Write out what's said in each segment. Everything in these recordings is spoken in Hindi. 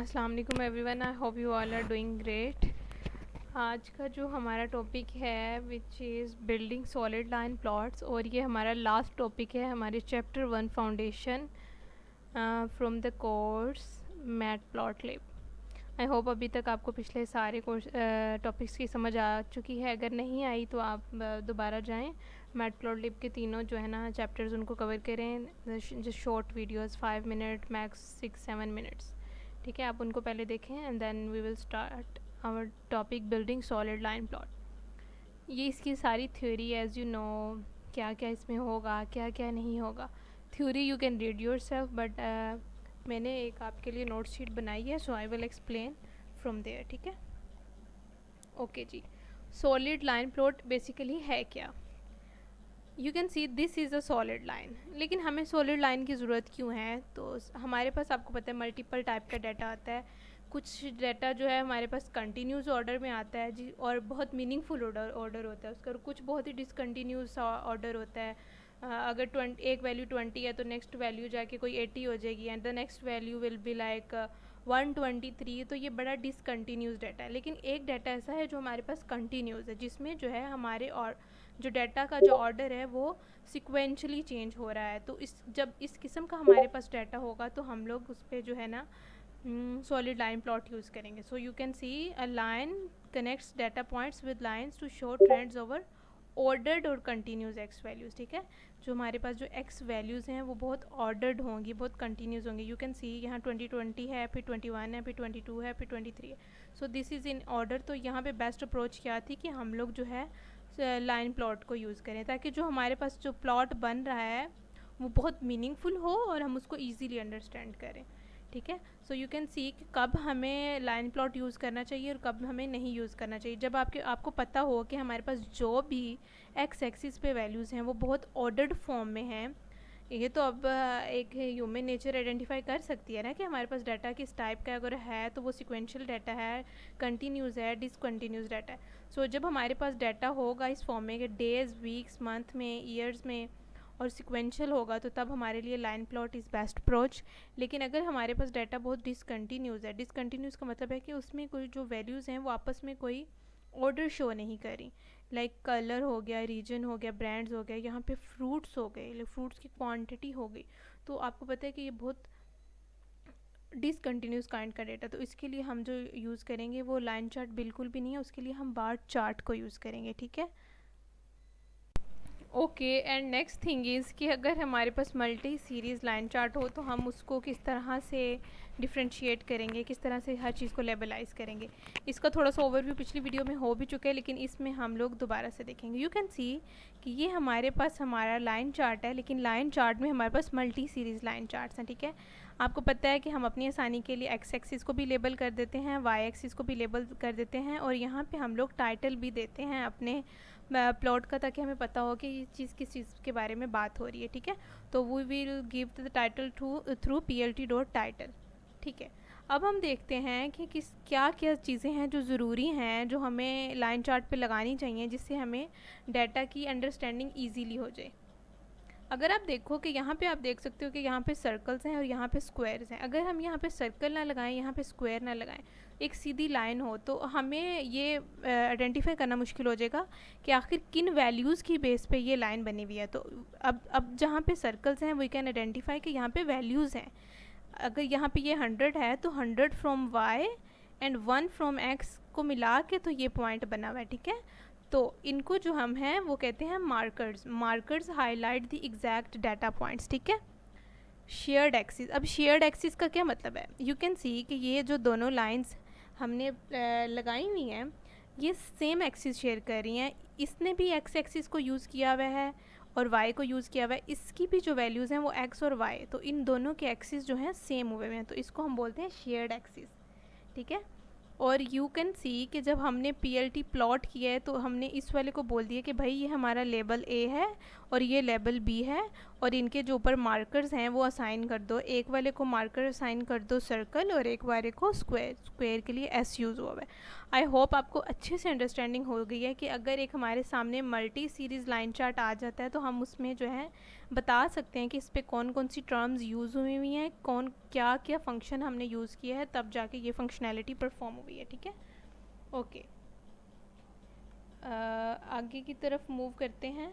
अस्सलाम वालेकुम everyone, I hope you all are doing great. आज का जो हमारा टॉपिक है which is building solid line plots, और ये हमारा लास्ट टॉपिक है हमारे chapter 1 foundation from the course Matplotlib. आई होप अभी तक आपको पिछले सारे कोर्स टॉपिक्स की समझ आ चुकी है। अगर नहीं आई तो आप दोबारा जाएं, मैटप्लॉटलिब के तीनों जो है ना चैप्टर्स उनको कवर करें, जो short videos 5 minute max 6-7 minutes, ठीक है। आप उनको पहले देखें and then we will start our topic building solid line plot. ये इसकी सारी थ्योरी एज यू नो, क्या क्या इसमें होगा क्या क्या नहीं होगा। Theory you can read yourself, but मैंने एक आपके लिए नोट शीट बनाई है, so I will explain from there, ठीक है। ओके जी, सॉलिड लाइन प्लॉट बेसिकली है क्या। You can see this is a solid line, लेकिन हमें सॉलिड लाइन की ज़रूरत क्यों है। तो हमारे पास आपको पता है मल्टीपल टाइप का डाटा आता है। कुछ डाटा जो है हमारे पास कंटिन्यूस ऑर्डर में आता है जी, और बहुत मीनिंगफुल ऑर्डर होता है उसका, और कुछ बहुत ही डिसकंटिन्यूस ऑर्डर होता है। अगर एक वैल्यू 20 है तो नेक्स्ट वैल्यू जाके कोई 80 हो जाएगी, and the next value will be like 123। तो ये बड़ा डिसकंटिन्यूस डाटा है। लेकिन एक डाटा ऐसा है जो हमारे पास कंटिन्यूस है, जिसमें जो है हमारे और जो डाटा का जो ऑर्डर है वो सिक्वेंशली चेंज हो रहा है। तो जब इस किस्म का हमारे पास डाटा होगा तो हम लोग उस पर जो है ना सॉलिड लाइन प्लॉट यूज़ करेंगे। So you can see a line connects data points with lines to show trends over ordered और कंटिन्यूस एक्स वैल्यूज़, ठीक है। जो हमारे पास जो एक्स वैल्यूज़ हैं वो बहुत ऑर्डर्ड होंगी, बहुत कंटिन्यूस होंगी। यू कैन सी यहाँ 20 है, फिर 21 है, फिर 22 है, फिर 23 है। So this is in order. तो यहाँ पे बेस्ट अप्रोच क्या थी कि हम लोग जो है लाइन प्लॉट को यूज़ करें, ताकि जो हमारे पास जो प्लॉट बन रहा है वो बहुत मीनिंगफुल हो और हम उसको ईजीली अंडरस्टैंड करें, ठीक है। सो यू कैन सी कि कब हमें लाइन प्लॉट यूज़ करना चाहिए और कब हमें नहीं यूज़ करना चाहिए। जब आपको पता हो कि हमारे पास जो भी एक्स एक्सिस पे वैल्यूज़ हैं वो बहुत ऑर्डर्ड फॉर्म में हैं। ये तो अब एक ह्यूमन नेचर आइडेंटिफाई कर सकती है ना कि हमारे पास डाटा किस टाइप का अगर है, तो वो सिक्वेंशियल डाटा है, कंटिन्यूस है, डिसकंटिन्यूस डाटा है। सो जब हमारे पास डाटा होगा इस फॉर्म में कि डेज़, वीक्स, मंथ में, ईयर्स में और सिक्वेंशियल होगा, तो तब हमारे लिए line plot is best approach. लेकिन अगर हमारे पास डाटा बहुत डिसकंटिन्यूस है, डिसकंटिन्यूस का मतलब है कि उसमें कोई जो वैल्यूज़ हैं वो आपस में कोई ऑर्डर शो नहीं करी, लाइक कलर हो गया, रीजन हो गया, ब्रांड्स हो गया, यहाँ पे फ्रूट्स हो गए, फ्रूट्स की क्वांटिटी हो गई। तो आपको पता है कि ये बहुत डिसकंटिन्यूस काइंड का डेटा। तो इसके लिए हम जो यूज़ करेंगे वो लाइन चार्ट बिल्कुल भी नहीं है, उसके लिए हम बार चार्ट को यूज़ करेंगे, ठीक है। Okay, and next thing is कि अगर हमारे पास मल्टी सीरीज़ लाइन चार्ट हो तो हम उसको किस तरह से डिफ्रेंशिएट करेंगे, किस तरह से हर चीज़ को लेबलाइज़ करेंगे। इसका थोड़ा सा ओवरव्यू पिछली वीडियो में हो भी चुका है, लेकिन इसमें हम लोग दोबारा से देखेंगे। यू कैन सी कि ये हमारे पास हमारा लाइन चार्ट है, लेकिन लाइन चार्ट में हमारे पास मल्टी सीरीज़ लाइन चार्ट्स हैं, ठीक है। आपको पता है कि हम अपनी आसानी के लिए एक्स एक्सिस को भी लेबल कर देते हैं, वाई एक्सिस को भी लेबल कर देते हैं, और यहाँ पे हम लोग टाइटल भी देते हैं अपने प्लॉट का, ताकि हमें पता हो कि ये चीज़ किस चीज़ के बारे में बात हो रही है, ठीक है। तो we will give the title through plt.title, ठीक है। अब हम देखते हैं कि क्या क्या चीज़ें हैं जो ज़रूरी हैं, जो हमें लाइन चार्ट पे लगानी चाहिए, जिससे हमें डाटा की अंडरस्टैंडिंग ईजीली हो जाए। अगर आप देखो कि यहाँ पे आप देख सकते हो कि यहाँ पे सर्कल्स हैं और यहाँ पे स्क्वायर्स हैं। अगर हम यहाँ पे सर्कल ना लगाएं, यहाँ पे स्क्वायर ना लगाएं, एक सीधी लाइन हो, तो हमें ये आइडेंटिफाई करना मुश्किल हो जाएगा कि आखिर किन वैल्यूज़ की बेस पे ये लाइन बनी हुई है। तो अब जहाँ पे सर्कल्स हैं वी कैन आइडेंटिफाई कि यहाँ पे वैल्यूज़ हैं। अगर यहाँ पे ये 100 है तो 100 from Y and 1 from X को मिला के तो ये पॉइंट बना हुआ है, ठीक है। तो इनको जो हम हैं वो कहते हैं markers. Markers highlight the exact data points, ठीक है। शेयर्ड एक्सिस, अब शेयर्ड एक्सिस का क्या मतलब है। यू कैन सी कि ये जो दोनों लाइंस हमने लगाई हुई हैं ये सेम एक्सिस शेयर कर रही हैं। इसने भी एक्स एक्सिस को यूज़ किया हुआ है और वाई को यूज़ किया हुआ है। इसकी भी जो वैल्यूज़ हैं वो एक्स और वाई, तो इन दोनों के एक्सिस जो हैं सेम हुए हुए हैं, तो इसको हम बोलते हैं शेयर्ड एक्सिस, ठीक है। और यू कैन सी कि जब हमने पीएलटी प्लॉट किया है तो हमने इस वाले को बोल दिया कि भाई ये हमारा लेबल ए है और ये लेबल बी है, और इनके जो ऊपर मार्कर्स हैं वो असाइन कर दो। एक वाले को मार्कर असाइन कर दो सर्कल, और एक वाले को स्क्वायर। स्क्वायर के लिए एस यूज़ हुआ है। आई होप आपको अच्छे से अंडरस्टैंडिंग हो गई है कि अगर एक हमारे सामने मल्टी सीरीज़ लाइन चार्ट आ जाता है तो हम उसमें जो है बता सकते हैं कि इस पे कौन कौन सी टर्म्स यूज़ हुई हुई हैं, कौन क्या क्या फंक्शन हमने यूज़ किया है, तब जाके ये फंक्शनैलिटी परफॉर्म हुई है, ठीक है। ओके, आगे की तरफ मूव करते हैं।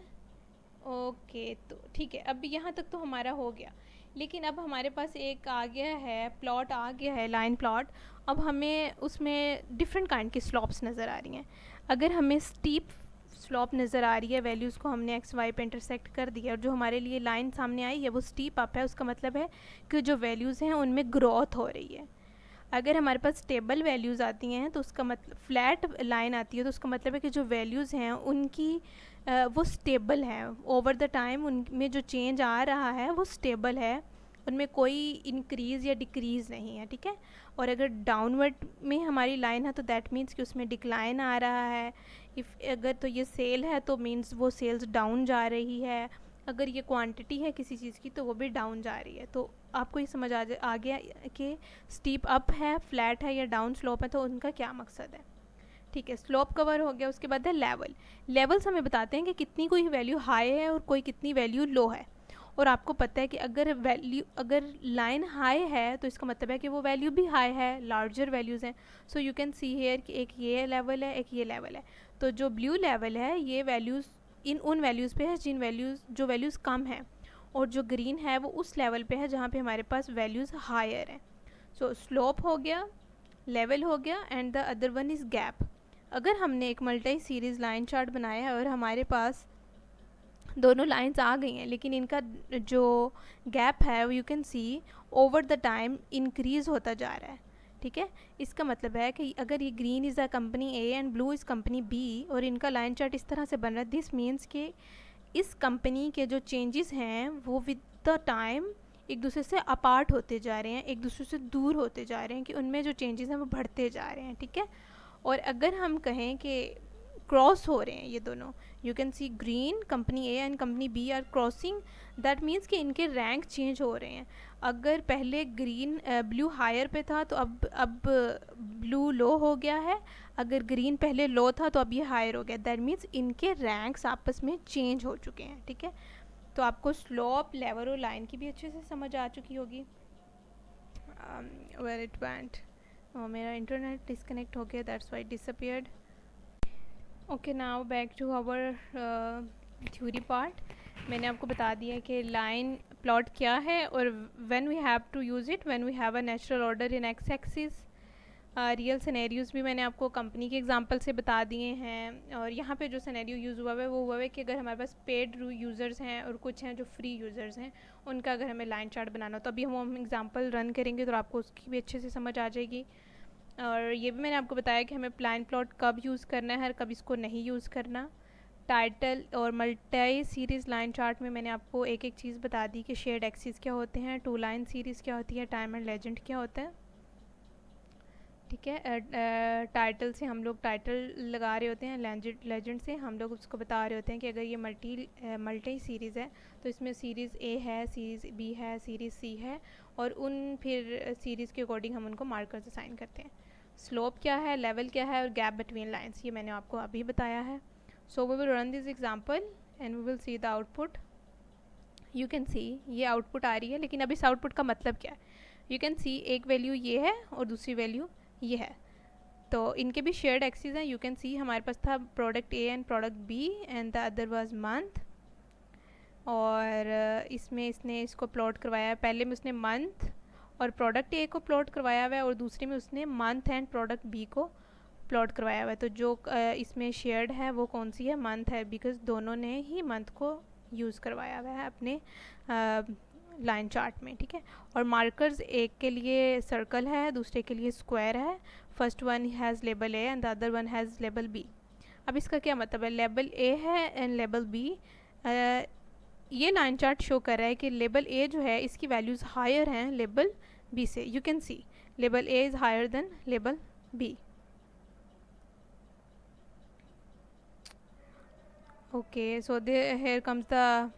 ओके, तो ठीक है, अब यहाँ तक तो हमारा हो गया, लेकिन अब हमारे पास एक आ गया है, प्लॉट आ गया है, लाइन प्लॉट। अब हमें उसमें डिफरेंट काइंड की स्लॉप्स नज़र आ रही हैं। अगर हमें स्टीप स्लॉप नज़र आ रही है, वैल्यूज़ को हमने एक्स वाई पे इंटरसेक्ट कर दिया और जो हमारे लिए लाइन सामने आई है वो स्टीप अप है, उसका मतलब है कि जो वैल्यूज़ हैं उनमें ग्रोथ हो रही है। अगर हमारे पास स्टेबल वैल्यूज़ आती हैं तो उसका मतलब फ्लैट लाइन आती है तो उसका मतलब है कि जो वैल्यूज़ हैं उनकी वो स्टेबल हैं ओवर द टाइम, उनमें जो चेंज आ रहा है वो स्टेबल है, उनमें कोई इंक्रीज़ या डिक्रीज़ नहीं है, ठीक है। और अगर डाउनवर्ड में हमारी लाइन है तो दैट मीन्स कि उसमें डिक्लाइन आ रहा है। इफ़ अगर तो ये सेल है तो मीन्स वो सेल्स डाउन जा रही है। अगर ये क्वांटिटी है किसी चीज़ की तो वो भी डाउन जा रही है। तो आपको ये समझ आ गया कि स्टीप अप है, फ्लैट है या डाउन स्लोप है, तो उनका क्या मकसद है, ठीक है। स्लोप कवर हो गया, उसके बाद है लेवल। लेवल्स हमें बताते हैं कि कितनी कोई वैल्यू हाई है और कोई कितनी वैल्यू लो है। और आपको पता है कि अगर लाइन हाई है तो इसका मतलब है कि वो वैल्यू भी हाई है, लार्जर वैल्यूज़ हैं। So you can see here कि एक ये लेवल है, एक ये लेवल है। तो जो ब्लू लेवल है ये वैल्यूज़ इन उन वैल्यूज़ पे है जो वैल्यूज़ कम हैं, और जो ग्रीन है वो उस लेवल पे है जहाँ पे हमारे पास वैल्यूज़ हायर हैं। सो स्लोप हो गया, लेवल हो गया, and the other one is gap. अगर हमने एक मल्टी सीरीज़ लाइन चार्ट बनाया है और हमारे पास दोनों लाइंस आ गई हैं, लेकिन इनका जो गैप है वो you can C over the time increase होता जा रहा है, ठीक है। इसका मतलब है कि अगर ये green is a company A and blue is company B और इनका लाइन चार्ट इस तरह से बन रहा है, दिस मीन्स कि इस कंपनी के जो चेंजेस हैं वो विद द टाइम एक दूसरे से अपार्ट होते जा रहे हैं, एक दूसरे से दूर होते जा रहे हैं, कि उनमें जो चेंजेस हैं वो बढ़ते जा रहे हैं, ठीक है। और अगर हम कहें कि क्रॉस हो रहे हैं ये दोनों, you can see green company A and company B are crossing, that means कि इनके रैंक चेंज हो रहे हैं। अगर पहले ग्रीन ब्लू हायर पे था तो अब ब्लू लो हो गया है। अगर ग्रीन पहले लो था तो अब ये हायर हो गया, दैट मीन्स इनके रैंक्स आपस में चेंज हो चुके हैं, ठीक है। तो आपको स्लोप, लेवल और लाइन की भी अच्छे से समझ आ चुकी होगी। वेयर इट वेंट, मेरा इंटरनेट डिस्कनेक्ट हो गया, that's why it disappeared. Okay, now back to our theory part. मैंने आपको बता दिया कि लाइन प्लॉट क्या है और when we have to use it when we have a natural order in X axis. Real scenarios भी मैंने आपको कंपनी के एग्जांपल से बता दिए हैं, और यहाँ पे जो सिनेरियो यूज़ हुआ है वो हुआ है कि अगर हमारे पास पेड यूज़र्स हैं और कुछ हैं जो फ्री यूज़र्स हैं, उनका अगर हमें लाइन चार्ट बनाना हो तो अभी हम एग्जांपल रन करेंगे तो आपको उसकी भी अच्छे से समझ आ जाएगी। और ये भी मैंने आपको बताया कि हमें लाइन प्लॉट कब यूज़ करना है और कब इसको नहीं यूज़ करना। टाइटल और मल्टी सीरीज़ लाइन चार्ट में मैंने आपको एक एक चीज़ बता दी कि शेयर्ड एक्सिस क्या होते हैं, टू लाइन सीरीज़ क्या होती है, टाइम एंड लेजेंड क्या होता है, ठीक है। टाइटल से हम लोग टाइटल लगा रहे होते हैं, लेजेंड से हम लोग उसको बता रहे होते हैं कि अगर ये मल्टी सीरीज़ है तो इसमें सीरीज़ ए है, सीरीज़ बी है, सीरीज़ सी है, और उन फिर सीरीज़ के अकॉर्डिंग हम उनको मार्कर्स असाइन करते हैं। स्लोप क्या है, लेवल क्या है, और गैप बिटवीन लाइन्स, ये मैंने आपको अभी बताया है। So we will run this example and we will see the output. You can see ये आउटपुट आ रही है, लेकिन अब इस आउटपुट का मतलब क्या है। यू कैन सी एक वैल्यू ये है और दूसरी वैल्यू ये है, तो इनके भी शेयर्ड एक्सिस हैं। यू कैन सी हमारे पास था product A and product B and the other was month, और इसमें इसने इसको प्लॉट करवाया है। पहले में उसने मंथ और प्रोडक्ट ए को प्लॉट करवाया हुआ है और दूसरे में उसने मंथ एंड प्रोडक्ट बी को प्लॉट करवाया हुआ है। तो जो इसमें शेयर्ड है वो कौन सी है, मंथ है, बिकॉज दोनों ने ही मंथ को यूज़ करवाया हुआ है अपने लाइन चार्ट में, ठीक है। और मार्कर्स एक के लिए सर्कल है, दूसरे के लिए स्क्वायर है। First one has label A and the other one has label B. अब इसका क्या मतलब है, लेबल ए है एंड लेबल बी। ये लाइन चार्ट शो कर रहा है कि लेबल ए जो है इसकी वैल्यूज़ हायर हैं लेबल बी से। You can see label A is higher than label B. Okay, so here comes the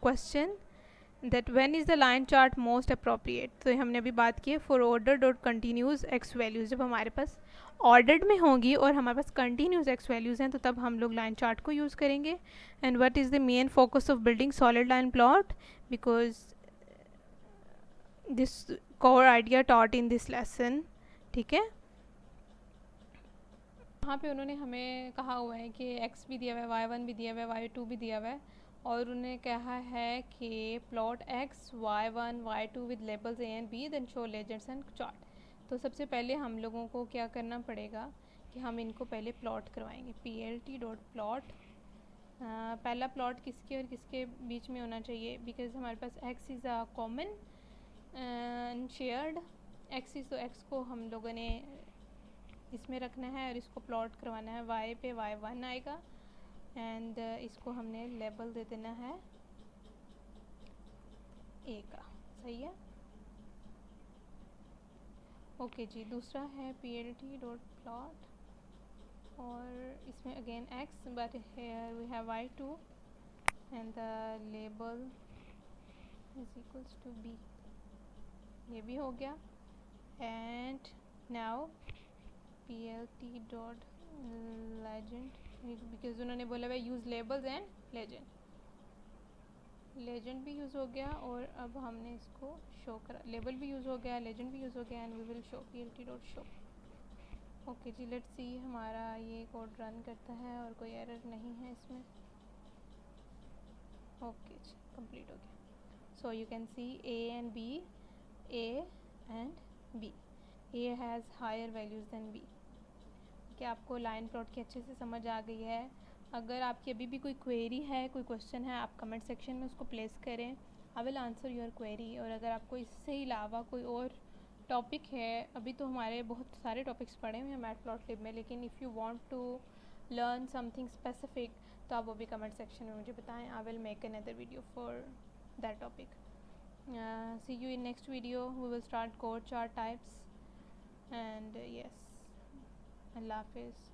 question that when is the line chart most appropriate. तो हमने अभी बात की है for order dot continues x values, जब हमारे पास ऑर्डर्ड में होंगी और हमारे पास कंटिन्यूस एक्स वैल्यूज़ हैं तो तब हम लोग लाइन चार्ट को यूज़ करेंगे। And what is the main focus of building solid line plot, because this core idea taught in this lesson. ठीक है, यहाँ पे उन्होंने हमें कहा हुआ है कि x भी दिया हुआ है, y1 भी दिया हुआ है, y2 भी दिया हुआ है, और उन्होंने कहा है कि plot x y1 y2 with labels a and b then show legends and chart. तो सबसे पहले हम लोगों को क्या करना पड़ेगा कि हम इनको पहले प्लॉट करवाएंगे। plt डॉट प्लॉट, पहला प्लॉट किसके और किसके बीच में होना चाहिए, बिकॉज हमारे पास x is a common and shared x is, तो x को हम लोगों ने इसमें रखना है और इसको प्लॉट करवाना है। y पे y1 आएगा एंड इसको हमने लेबल दे देना है a का। सही है, ओके जी। दूसरा है plt डॉट प्लॉट, और इसमें again x but here we have y2 and the label is equals to b, ये भी हो गया। And now plt dot legend, because उन्होंने बोला हुआ use labels and legend, legend भी यूज़ हो गया और अब हमने इसको शो करा, लेबल भी यूज़ हो गया, लेजेंड भी यूज़ हो गया, and we will show plt dot show. Okay जी, लेट्स सी हमारा ये कोड रन करता है और कोई एरर नहीं है इसमें। ओके जी, कंप्लीट हो गया। So you can see a and b, a and b, a has higher values than b। क्या आपको लाइन प्लॉट की अच्छे से समझ आ गई है? अगर आपकी अभी भी कोई क्वेरी है, कोई क्वेश्चन है, आप कमेंट सेक्शन में उसको प्लेस करें, I will answer your query. और अगर आपको इससे अलावा कोई और टॉपिक है, अभी तो हमारे बहुत सारे टॉपिक्स पढ़े हुए हैं मैटप्लॉटलिब में, लेकिन if you want to learn something specific तो आप वो भी कमेंट सेक्शन में मुझे बताएं। I will make another video for that topic. See you in next video, we will start code chart types and yes, अल्लाह हाफिज़।